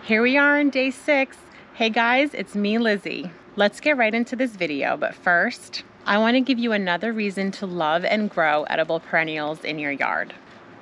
Here we are on day 6. Hey guys, it's me, Lizzie. Let's get right into this video, but first, I want to give you another reason to love and grow edible perennials in your yard.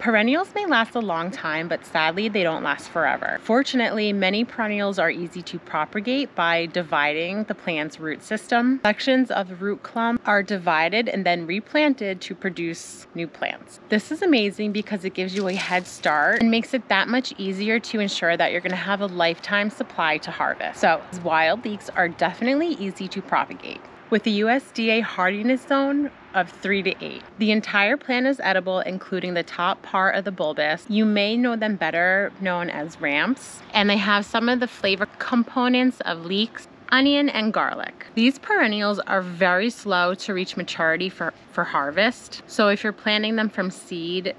Perennials may last a long time, but sadly they don't last forever. Fortunately, many perennials are easy to propagate by dividing the plant's root system. Sections of the root clump are divided and then replanted to produce new plants. This is amazing because it gives you a head start and makes it that much easier to ensure that you're going to have a lifetime supply to harvest. So, wild leeks are definitely easy to propagate, with the USDA hardiness zone of 3 to 8. The entire plant is edible, including the top part of the bulbous. You may know them better known as ramps, and they have some of the flavor components of leeks, onion, and garlic. These perennials are very slow to reach maturity for harvest. So if you're planting them from seed,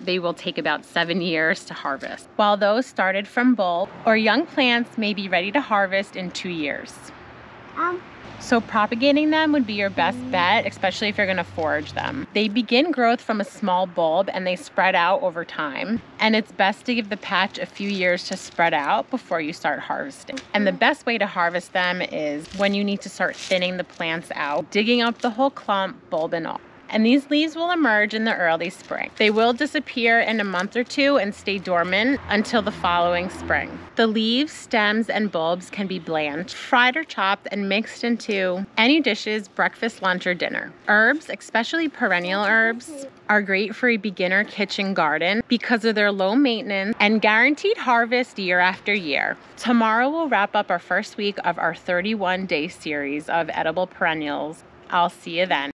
they will take about 7 years to harvest, while those started from bulb or young plants may be ready to harvest in 2 years. So propagating them would be your best bet, especially if you're going to forage them. They begin growth from a small bulb and they spread out over time. And it's best to give the patch a few years to spread out before you start harvesting. And the best way to harvest them is when you need to start thinning the plants out, digging up the whole clump, bulb and all. And these leaves will emerge in the early spring. They will disappear in a month or two and stay dormant until the following spring. The leaves, stems, and bulbs can be blanched, fried or chopped, and mixed into any dishes, breakfast, lunch, or dinner. Herbs, especially perennial herbs, are great for a beginner kitchen garden because of their low maintenance and guaranteed harvest year after year. Tomorrow we'll wrap up our first week of our 31-day series of edible perennials. I'll see you then.